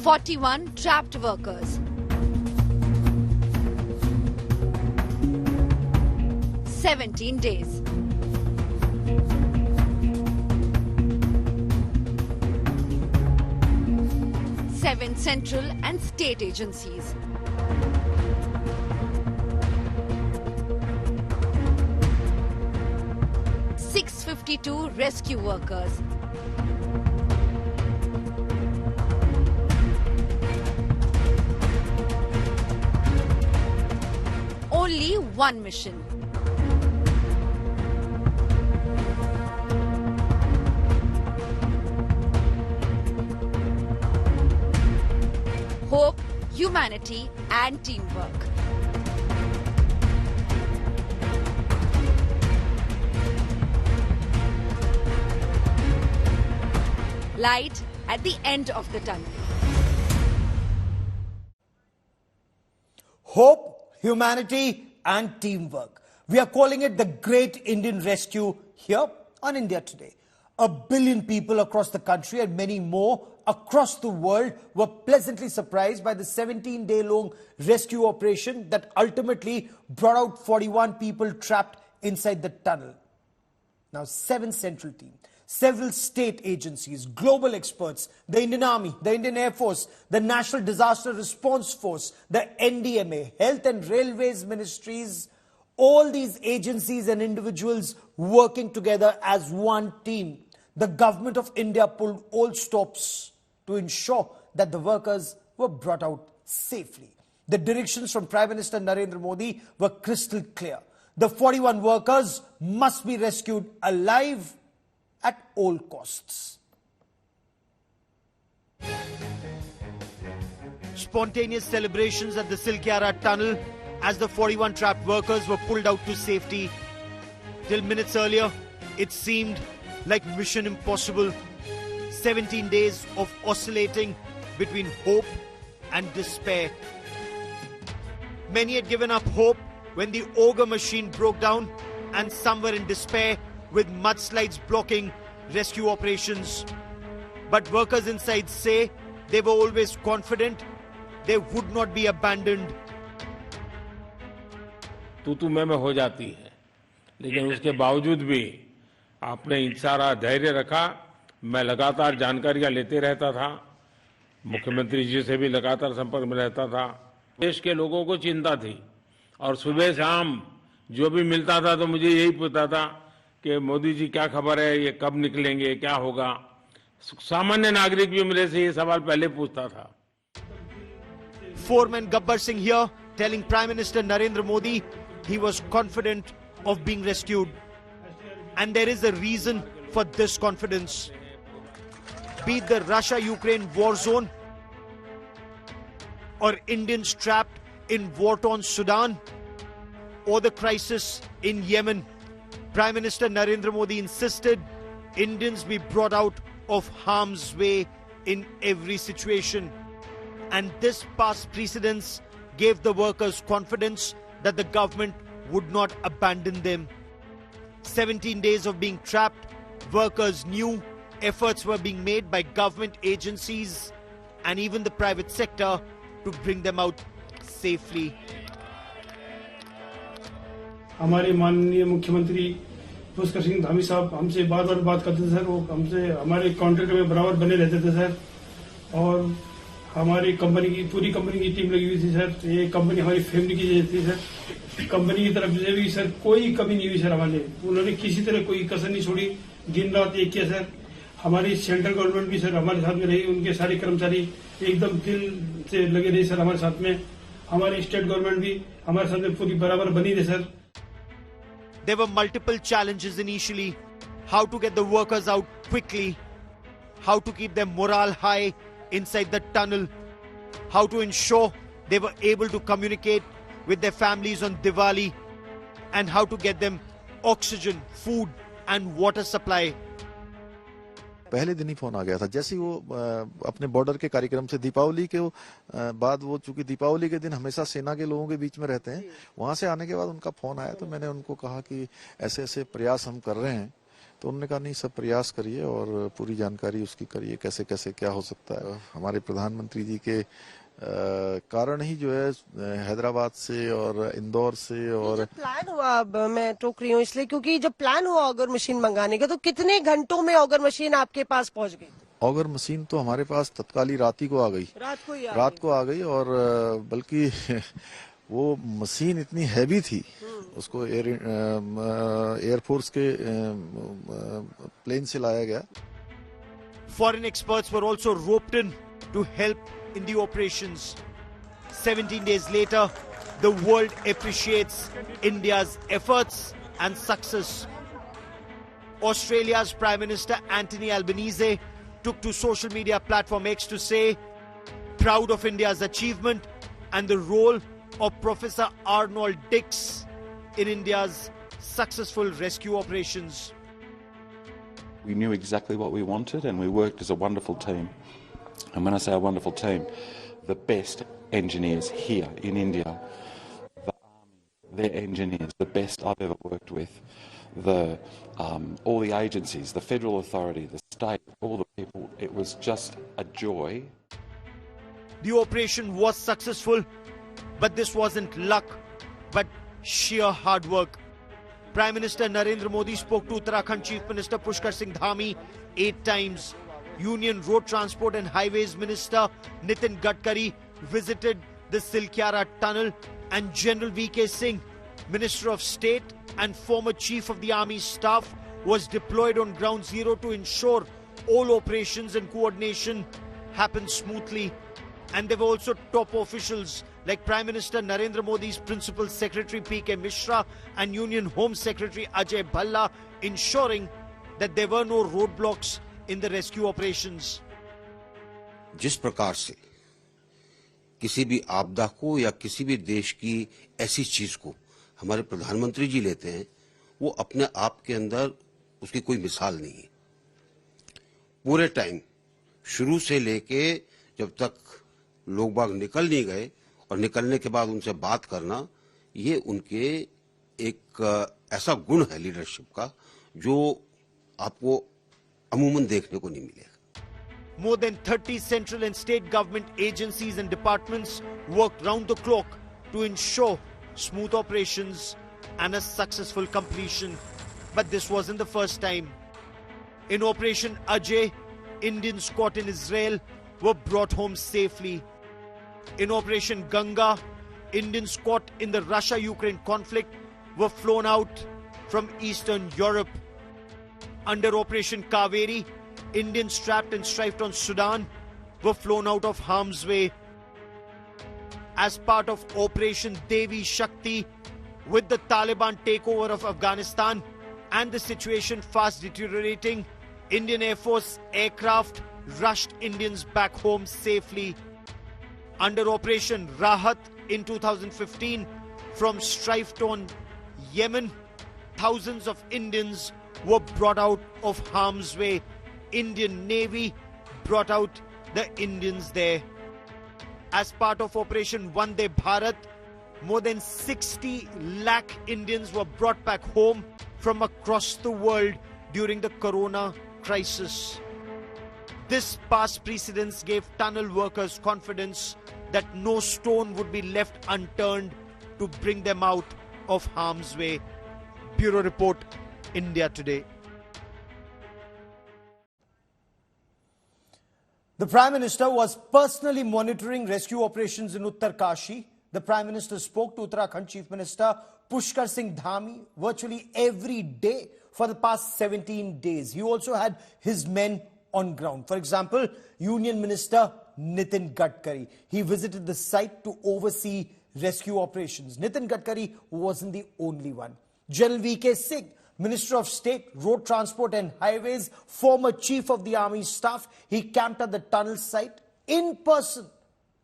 41 trapped workers. 17 days. Seven central and state agencies. $652 rescue workers. Only one mission. Hope, humanity and teamwork. Light at the end of the tunnel. Hope, humanity and teamwork. We are calling it the Great Indian Rescue here on India Today. 1 billion people across the country and many more across the world were pleasantly surprised by the 17-day-long rescue operation that ultimately brought out 41 people trapped inside the tunnel. Now, 7 central teams, several state agencies, global experts, the Indian Army, the Indian Air Force, the National Disaster Response Force, the NDMA, Health and Railways Ministries, all these agencies and individuals working together as one team. The government of India pulled all stops to ensure that the workers were brought out safely. The directions from Prime Minister Narendra Modi were crystal clear. The 41 workers must be rescued alive at all costs. Spontaneous celebrations at the Silkyara tunnel as the 41 trapped workers were pulled out to safety. Till minutes earlier, it seemed like mission impossible. 17 days of oscillating between hope and despair. Many had given up hope when the ogre machine broke down, and some were in despair with mudslides blocking rescue operations. But workers inside say they were always confident they would not be abandoned. तू में हो जाती है, लेकिन उसके बावजूद भी आपने सारा धैर्य रखा। मैं लगातार जानकारियां लेते रहता था, मुख्यमंत्री जी से भी लगातार संपर्क में रहता था। देश के लोगों को चिंता थी और सुबह शाम जो भी मिलता था तो मुझे यही पूछता था कि मोदी जी क्या खबर है, ये कब निकलेंगे, क्या होगा। सामान्य नागरिक भी मेरे से ये सवाल पहले पूछता था। Foreman Gabbar Singh here telling Prime Minister Narendra Modi he was confident of being rescued. And there is a reason for this confidence. Be it the Russia-Ukraine war zone or Indians trapped in war-torn Sudan or the crisis in Yemen, Prime Minister Narendra Modi insisted Indians be brought out of harm's way in every situation. And this past precedence gave the workers confidence that the government would not abandon them. 17 days of being trapped, workers knew efforts were being made by government agencies and even the private sector to bring them out safely. हमारे माननीय मुख्यमंत्री पुष्कर सिंह धामी साहब हमसे बात करते थे sir. वो हमसे हमारे कॉन्ट्रैक्ट में बराबर बने रहते थे सर। और हमारी कंपनी की पूरी कंपनी की टीम लगी हुई थी सर। ये कंपनी हमारी फैमिली की जैसी थी सर। कंपनी की तरफ से भी सर कोई कमी नहीं हुई सर। हमारे उन्होंने किसी तरह कोई कसर नहीं छोड़ी, दिन रात एक किया सर। हमारी सेंट्रल गवर्नमेंट भी सर हमारे साथ में रही, उनके सारे कर्मचारी एकदम दिल से लगे रहे सर हमारे साथ में। हमारी स्टेट गवर्नमेंट भी हमारे साथ में पूरी बराबर बनी रही sir. There were multiple challenges initially. How to get the workers out quickly, how to keep their morale high inside the tunnel, how to ensure they were able to communicate with their families on Diwali, and how to get them oxygen, food and water supply. पहले दिन ही phone आ गया था। जैसे ही वो अपने border के कार्यक्रम से दीपावली के बाद, वो चूंकि दीपावली के दिन हमेशा सेना के लोगों के बीच में रहते हैं, वहां से आने के बाद उनका फोन आया तो मैंने उनको कहा कि ऐसे ऐसे प्रयास हम कर रहे हैं तो उन्होंने कहा नहीं, सब प्रयास करिए और पूरी जानकारी उसकी करिए, कैसे कैसे क्या हो सकता है। हमारे प्रधानमंत्री जी के कारण ही जो है हैदराबाद से और इंदौर से और प्लान हुआ, अब मैं टोक रही हूँ इसलिए क्योंकि जब प्लान हुआ ऑगर मशीन मंगाने का, तो कितने घंटों में ऑगर मशीन आपके पास पहुंच गई? ऑगर मशीन तो हमारे पास तत्काल ही रात को आ गई, रात को आ गई और बल्कि वो मशीन इतनी हैवी थी, उसको एयरफोर्स के प्लेन से लाया गया। Foreign experts were also roped in to help in the operations. 17 days later, the world appreciates India's efforts and success. Australia's Prime Minister Anthony Albanese took to social media platform X to say, proud of India's achievement and the role of Professor Arnold Dix in India's successful rescue operations. We knew exactly what we wanted and we worked as a wonderful team. And when I say a wonderful team, the best engineers here in India, the army, their engineers, the best I've ever worked with, all the agencies, the federal authority, the state, all the people, it was just a joy. The operation was successful, but this wasn't luck, but sheer hard work. Prime Minister Narendra Modi spoke to Uttarakhand Chief Minister Pushkar Singh Dhami 8 times. Union Road Transport and Highways Minister Nitin Gadkari visited the Silkyara tunnel, and General V.K. Singh, Minister of State and former Chief of the Army Staff, was deployed on Ground Zero to ensure all operations and coordination happen smoothly. And there were also top officials like Prime Minister Narendra Modi's Principal Secretary P.K. Mishra and Union Home Secretary Ajay Bhalla, ensuring that there were no roadblocks in the rescue operations. जिस प्रकार से किसी भी आपदा को या किसी भी देश की ऐसी चीज को हमारे प्रधानमंत्री जी लेते हैं, वो अपने आप के अंदर उसकी कोई मिसाल नहीं है। पूरे टाइम शुरू से लेके जब तक लोग बाग निकल नहीं गए और निकलने के बाद उनसे बात करना, ये उनके एक ऐसा गुण है लीडरशिप का जो आपको अमूमन देखने को नहीं मिलेगा। More than 30 central and state government agencies and departments worked round the clock to ensure smooth operations and a successful completion. But this wasn't the first time. In Operation Ajay, Indians caught in Israel were brought home safely. In Operation Ganga, Indians caught in the Russia-Ukraine conflict were flown out from Eastern Europe. Under Operation Kaveri, Indians trapped and strafed on Sudan were flown out of harm's way. As part of Operation Devi Shakti, with the Taliban takeover of Afghanistan and the situation fast deteriorating, Indian Air Force aircraft rushed Indians back home safely. Under Operation Rahat in 2015, from strife-torn Yemen, thousands of Indians were brought out of harm's way. Indian Navy brought out the Indians there. As part of Operation Vande Bharat, more than 60 lakh Indians were brought back home from across the world during the corona crisis. This past precedence gave tunnel workers confidence that no stone would be left unturned to bring them out of harm's way. Bureau Report, India Today. The Prime Minister was personally monitoring rescue operations in Uttarkashi. The Prime Minister spoke to Uttarakhand Chief Minister Pushkar Singh Dhami virtually every day for the past 17 days. He also had his men on ground. For example, Union Minister Nitin Gadkari. He visited the site to oversee rescue operations. Nitin Gadkari wasn't the only one. General V.K. Singh, Minister of State, Road Transport and Highways, former Chief of the Army Staff, he camped at the tunnel site in person.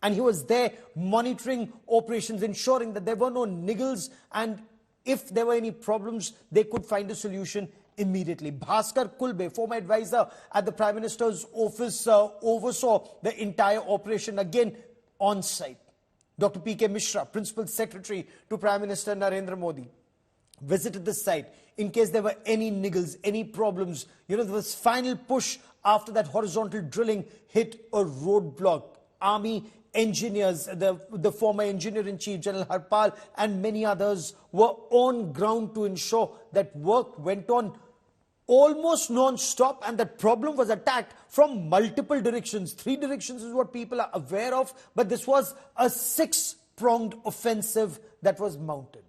And he was there monitoring operations, ensuring that there were no niggles, and if there were any problems, they could find a solution immediately. Bhaskar Kulbe, former advisor at the Prime Minister's office, oversaw the entire operation, again on site. Dr. P.K. Mishra, Principal Secretary to Prime Minister Narendra Modi, visited the site in case there were any niggles, any problems. You know, there was final push after that horizontal drilling hit a roadblock. Army engineers, the former engineer-in-chief, General Harpal, and many others were on ground to ensure that work went on almost non-stop, and that problem was attacked from multiple directions. 3 directions is what people are aware of, but this was a 6-pronged offensive that was mounted.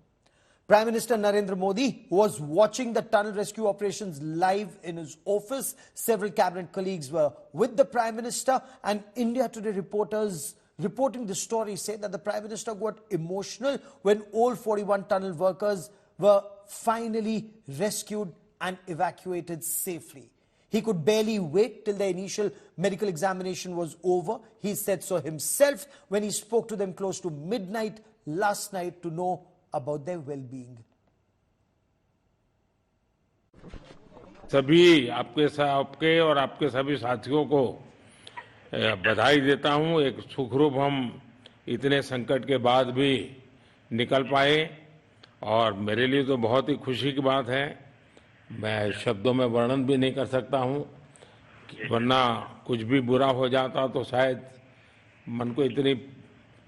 Prime Minister Narendra Modi was watching the tunnel rescue operations live in his office. Several cabinet colleagues were with the Prime Minister, and India Today reporters reporting the story say that the Prime Minister got emotional when all 41 tunnel workers were finally rescued and evacuated safely. He could barely wait till the initial medical examination was over. He said so himself when he spoke to them close to midnight last night to know about their well-being. सभी आपके और आपके सभी साथियों को बधाई देता हूं। एक सुखरूप हम इतने संकट के बाद भी निकल पाए और मेरे लिए तो बहुत ही खुशी की बात है। मैं शब्दों में वर्णन भी नहीं कर सकता हूं, वरना कुछ भी बुरा हो जाता तो शायद मन को इतनी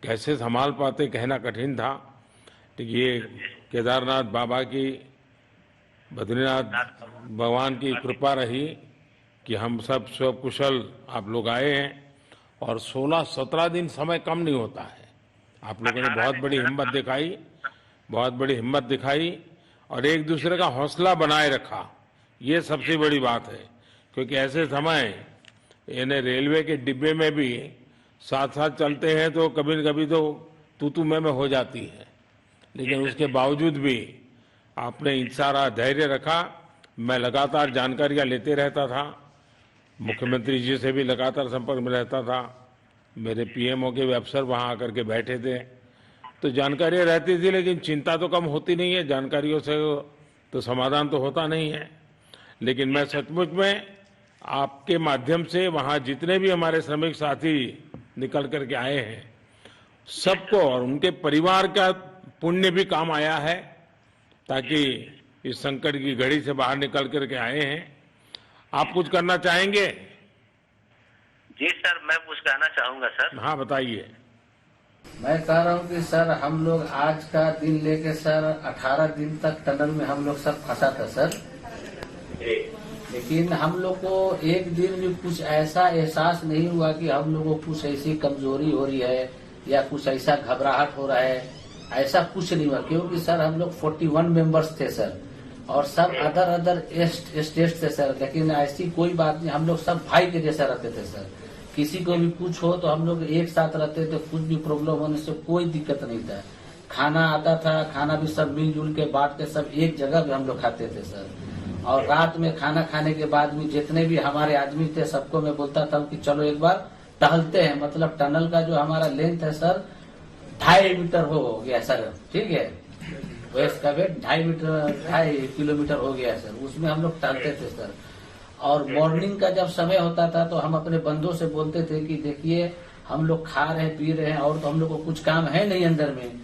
कैसे संभाल पाते कहना कठिन था। तो ये केदारनाथ बाबा की, बद्रीनाथ भगवान की कृपा रही कि हम सब कुशल आप लोग आए हैं और 16-17 दिन समय कम नहीं होता है। आप लोगों ने बहुत बड़ी हिम्मत दिखाई और एक दूसरे का हौसला बनाए रखा। ये सबसे बड़ी बात है, क्योंकि ऐसे समय इन्हें रेलवे के डिब्बे में भी साथ साथ चलते हैं तो कभी न कभी तो तू मैं हो जाती है, लेकिन उसके बावजूद भी आपने सारा धैर्य रखा। मैं लगातार जानकारियां लेते रहता था, मुख्यमंत्री जी से भी लगातार संपर्क में रहता था, मेरे पीएमओ के भी अफसर वहां आकर के बैठे थे, तो जानकारियां रहती थी, लेकिन चिंता तो कम होती नहीं है। जानकारियों से तो समाधान तो होता नहीं है। लेकिन मैं सचमुच में आपके माध्यम से वहां जितने भी हमारे श्रमिक साथी निकल करके आए हैं, सबको और उनके परिवार का पुण्य भी काम आया है, ताकि इस संकट की घड़ी से बाहर निकल करके आए हैं। आप कुछ करना चाहेंगे? जी सर, मैं कुछ कहना चाहूंगा सर। हाँ बताइए। मैं कह रहा हूँ कि सर हम लोग आज का दिन लेके सर 18 दिन तक टनल में हम लोग सब फंसा था सर, लेकिन हम लोग को एक दिन भी कुछ ऐसा एहसास नहीं हुआ कि हम लोग को कुछ ऐसी कमजोरी हो रही है या कुछ ऐसा घबराहट हो रहा है। ऐसा कुछ नहीं हुआ, क्योंकि सर हम लोग 41 मेंबर्स थे सर, और सब अदर स्टेट थे सर, लेकिन ऐसी कोई बात नहीं। हम लोग सब भाई के जैसा रहते थे सर। किसी को भी कुछ हो तो हम लोग एक साथ रहते थे, कुछ भी प्रॉब्लम होने से कोई दिक्कत नहीं था। खाना आता था, खाना भी सब मिलजुल के बांट के सब एक जगह भी हम लोग खाते थे सर। और रात में खाना खाने के बाद भी जितने भी हमारे आदमी थे सबको मैं बोलता था कि चलो एक बार टहलते हैं। मतलब टनल का जो हमारा लेंथ है सर 2.5 मीटर हो गया सर, ठीक है, वेस्ट का वेट 2.5 किलोमीटर हो गया सर। उसमें हम लोग टहलते थे सर। और मॉर्निंग का जब समय होता था तो हम अपने बंधुओं से बोलते थे कि देखिए हम लोग खा रहे हैं पी रहे हैं और तो हम लोग को कुछ काम है नहीं अंदर में,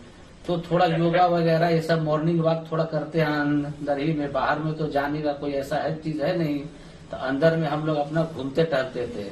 तो थोड़ा योगा वगैरह ये सब मॉर्निंग वॉक थोड़ा करते हैं अंदर ही में। बाहर में तो जाने का कोई ऐसा है चीज है नहीं, तो अंदर में हम लोग अपना घूमते टहलते थे।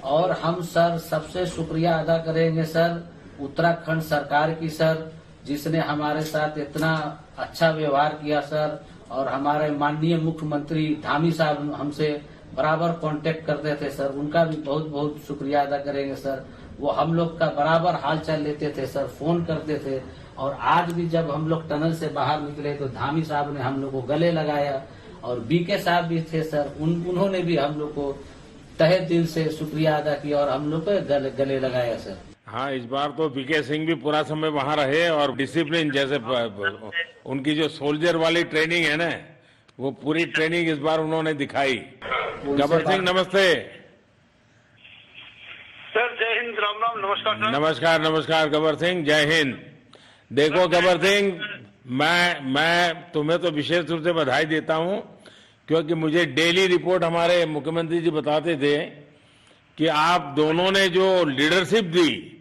और हम सर सबसे शुक्रिया अदा करेंगे सर उत्तराखंड सरकार की सर, जिसने हमारे साथ इतना अच्छा व्यवहार किया सर। और हमारे माननीय मुख्यमंत्री धामी साहब हमसे बराबर कांटेक्ट करते थे सर, उनका भी बहुत बहुत शुक्रिया अदा करेंगे सर। वो हम लोग का बराबर हाल चाल लेते थे सर, फोन करते थे। और आज भी जब हम लोग टनल से बाहर निकले तो धामी साहब ने हम लोग को गले लगाया, और बीके साहब भी थे सर, उन्होंने भी हम लोग को तहे दिल से शुक्रिया अदा किया और हम लोग को गले लगाया सर। हाँ, इस बार तो बीके सिंह भी पूरा समय वहाँ रहे और डिसिप्लिन जैसे उनकी जो सोल्जर वाली ट्रेनिंग है ना, वो पूरी ट्रेनिंग इस बार उन्होंने दिखाई। गबर सिंह नमस्ते। सर जय हिंद, राम राम, नमस्कार सर। नमस्कार नमस्कार गबर सिंह, जय हिंद। देखो गबर सिंह, मैं तुम्हें तो विशेष रूप से बधाई देता हूँ, क्योंकि मुझे डेली रिपोर्ट हमारे मुख्यमंत्री जी बताते थे कि आप दोनों ने जो लीडरशिप दी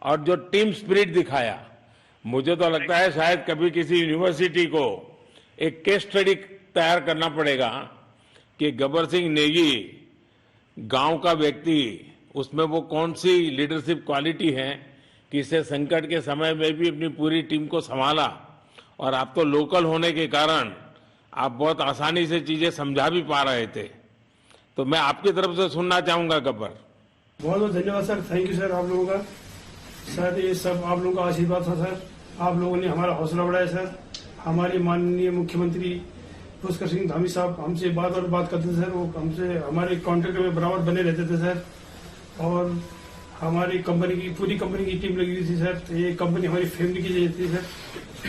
और जो टीम स्पिरिट दिखाया, मुझे तो लगता है शायद कभी किसी यूनिवर्सिटी को एक केस स्टडी तैयार करना पड़ेगा कि गब्बर सिंह नेगी गांव का व्यक्ति, उसमें वो कौन सी लीडरशिप क्वालिटी है कि इसे संकट के समय में भी अपनी पूरी टीम को संभाला। और आप तो लोकल होने के कारण आप बहुत आसानी से चीजें समझा भी पा रहे थे। तो मैं आपकी तरफ से सुनना चाहूंगा गब्बर। बहुत बहुत धन्यवाद सर, थैंक यू सर आप लोगों का। सर ये सब आप लोगों का आशीर्वाद था सर, आप लोगों ने हमारा हौसला बढ़ाया सर। हमारे माननीय मुख्यमंत्री पुष्कर सिंह धामी साहब हमसे बात करते थे सर, वो हमसे हमारे कॉन्ट्रैक्ट में बराबर बने रहते थे सर। और हमारी पूरी कंपनी की टीम लगी हुई थी सर। तो ये कंपनी हमारी फैमिली की जैसी थी सर।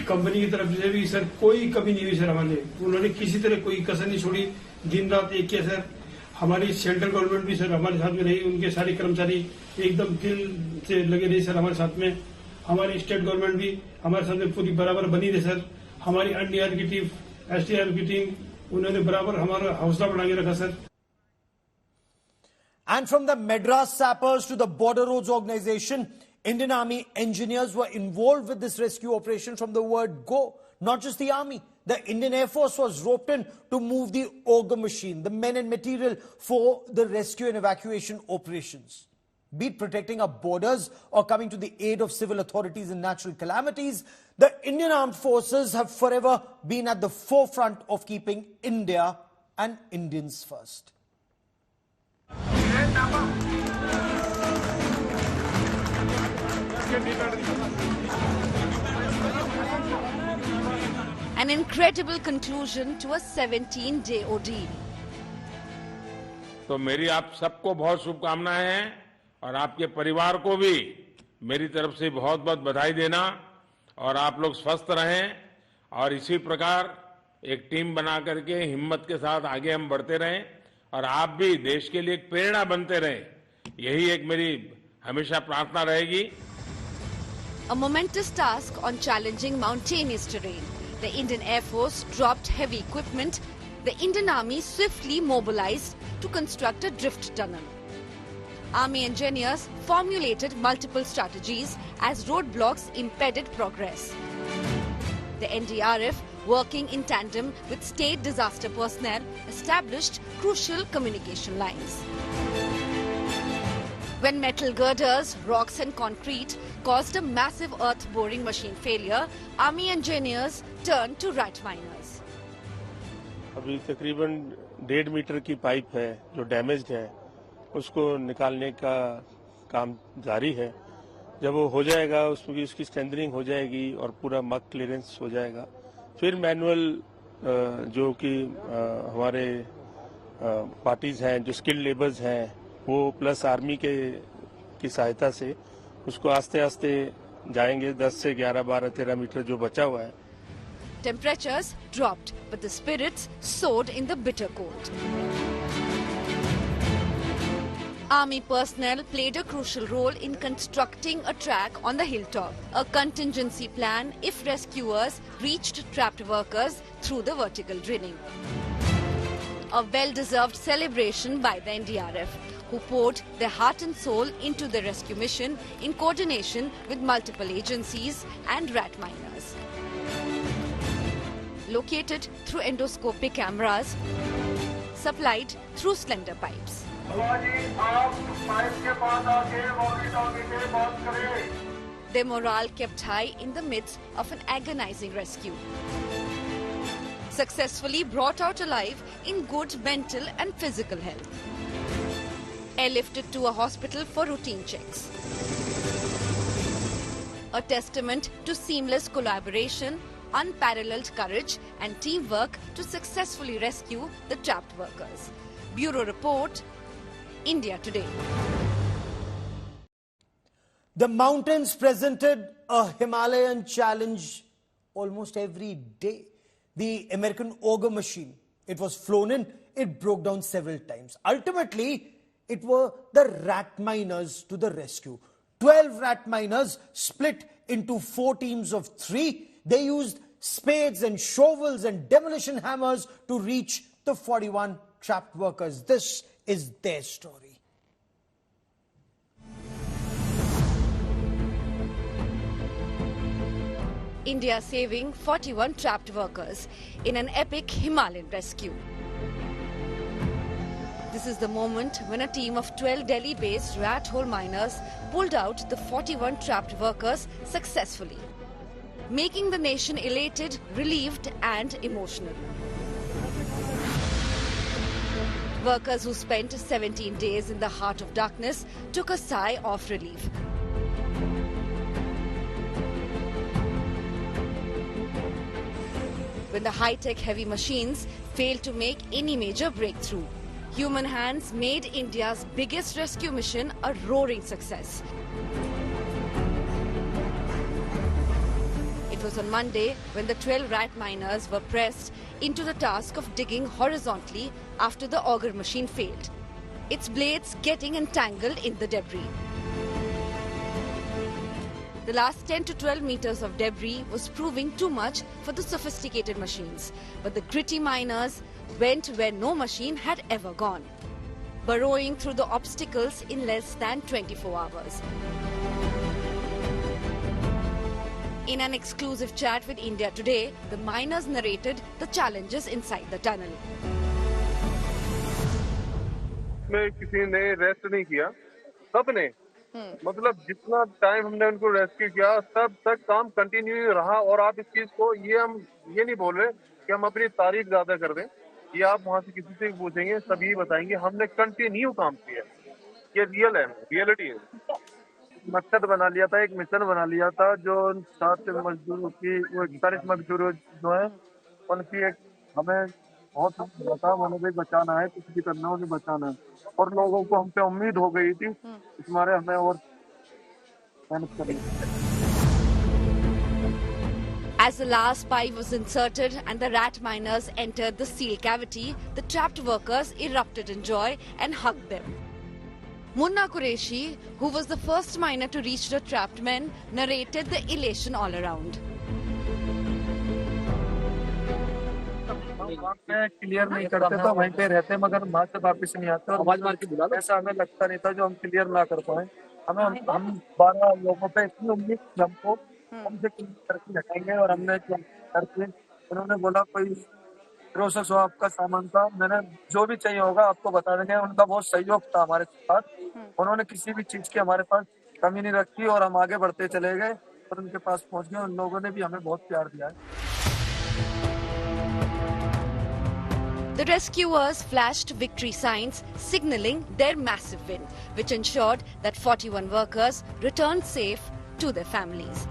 कंपनी की तरफ से भी सर कोई कमी नहीं हुई सर हमारे, उन्होंने किसी तरह कोई कसर नहीं छोड़ी, दिन रात एक किया सर। हमारी सेंट्रल गवर्नमेंट भी सर हमारे साथ में रही, उनके सारे कर्मचारी एकदम दिल से लगे रहे सर हमारे साथ में। हमारी स्टेट गवर्नमेंट भी हमारे साथ में पूरी बराबर बनी रही सर। हमारी एनडीआर की टीम, एसडीआर की टीम, उन्होंने बराबर हमारा हौसला बढ़ा के रखा sir. And from the Madras sappers to the Border Roads Organization, Indian Army engineers were involved with this rescue operation from the word go. Not just the Army, the Indian Air Force was roped in to move the auger machine, the men and material for the rescue and evacuation operations. Be it protecting our borders or coming to the aid of civil authorities in natural calamities, the Indian Armed Forces have forever been at the forefront of keeping India and Indians first. An incredible conclusion to a 17-day ordeal. तो मेरी आप सबको बहुत शुभकामनाएं हैं और आपके परिवार को भी मेरी तरफ से बहुत बहुत बधाई देना। और आप लोग स्वस्थ रहें और इसी प्रकार एक टीम बना करके हिम्मत के साथ आगे हम बढ़ते रहें और आप भी देश के लिए एक प्रेरणा बनते रहें, यही एक मेरी हमेशा प्रार्थना रहेगी। A momentous task on challenging mountainous terrain. The Indian Air Force dropped heavy equipment. The Indian Army swiftly mobilized to construct a drift tunnel. Army engineers formulated multiple strategies as roadblocks impeded progress. The NDRF, working in tandem with state disaster personnel, established crucial communication lines. When metal girders, rocks and concrete caused a massive earth-boring machine failure, Army engineers turned to rat miners. अभी तकरीबन 1.5 metre की pipe है जो damaged है, उसको निकालने का काम जारी है। जब वो हो जाएगा, उसमें भी उसकी स्ट्रेंथनिंग हो जाएगी और पूरा मक क्लियरेंस हो जाएगा, फिर मैनुअल जो कि हमारे पार्टीज हैं, जो स्किल्ड लेबर्स हैं, वो प्लस आर्मी की सहायता से उसको आस्ते आस्ते जाएंगे। 10 से 11, 12, 13 मीटर जो बचा हुआ है। Temperatures dropped, but the spirits soared in the bitter cold. Army personnel played a crucial role in constructing a track on the hilltop, a contingency plan if rescuers reached trapped workers through the vertical drilling. A well-deserved celebration by the NDRF, who poured their heart and soul into the rescue mission in coordination with multiple agencies and rat miners. Located through endoscopic cameras, supplied through slender pipes. Their morale kept high in the midst of an agonizing rescue. Successfully brought out alive in good mental and physical health. Airlifted to a hospital for routine checks. A testament to seamless collaboration, unparalleled courage and teamwork to successfully rescue the trapped workers. Bureau Report, India Today. The mountains presented a Himalayan challenge almost every day. The American auger machine, it was flown in, it broke down several times. Ultimately, it were the rat miners to the rescue. 12 rat miners split into 4 teams of 3. They used spades and shovels and demolition hammers to reach the 41 trapped workers. This is their story. India saving 41 trapped workers in an epic Himalayan rescue. This is the moment when a team of 12 Delhi-based rat hole miners pulled out the 41 trapped workers successfully, making the nation elated, relieved and emotional. Workers who spent 17 days in the heart of darkness took a sigh of relief. When the high-tech heavy machines failed to make any major breakthrough, human hands made India's biggest rescue mission a roaring success. It was on Monday when the 12 rat miners were pressed into the task of digging horizontally after the auger machine failed, its blades getting entangled in the debris. The last 10 to 12 meters of debris was proving too much for the sophisticated machines, but the gritty miners went where no machine had ever gone, burrowing through the obstacles in less than 24 hours. In an exclusive chat with India Today, the miners narrated the challenges inside the tunnel. में किसी ने rest नहीं किया, सबने मतलब जितना time हमने उनको रेस्क्यू किया तब तक काम कंटिन्यू रहा। और आप इस चीज को हम ये नहीं बोल रहे कि हम अपनी तारीफ ज्यादा कर दें, ये आप वहां से किसी से पूछेंगे सभी बताएंगे हमने कंटिन्यू काम किया। ये रियल है, रियलिटी है। मकसद बना लिया था, एक मिशन बना लिया था जो 7 मजदूरों की, वो 41 मजदूर जो है उनकी एक हमें बहुत बता, उन्हें भी बचाना है, कुछ भी करना है, उन्हें बचाना है। और लोगों को हम पे उम्मीद हो गई थी, इस मारे हमें और मेहनत करनी। As the last pipe was inserted and the rat miners entered the seal cavity, the trapped workers erupted in joy and hugged them. Munna Qureshi, who was the first miner to reach the trapped men, narrated the elation all around. Clear नहीं करते तो वहीं पे रहते, मगर वहां से वापस नहीं आते। और आवाज मार के बुला लो, ऐसा हमें लगता नहीं था जो हम क्लियर ना कर पाए। हम 12 लोगों पे इतनी उम्मीद थी हमको, हमसे क्लियर करके हटाएंगे। और हमने करके उन्होंने बोला कोई प्रोसेस हो, आपका सामान था, मैंने जो भी चाहिए होगा आपको बता देंगे। उनका बहुत सहयोग था हमारे साथ, उन्होंने किसी भी चीज की हमारे पास कमी नहीं रखी और हम आगे बढ़ते चले गए और उनके पास पहुंच गए। उन लोगों ने भी हमें बहुत प्यार दिया है। The rescuers flashed victory signs signaling their massive win, which ensured that 41 workers returned safe to their families.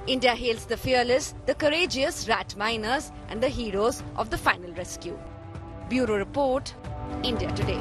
India hails the fearless, the courageous rat miners and the heroes of the final rescue. Bureau Report, India Today.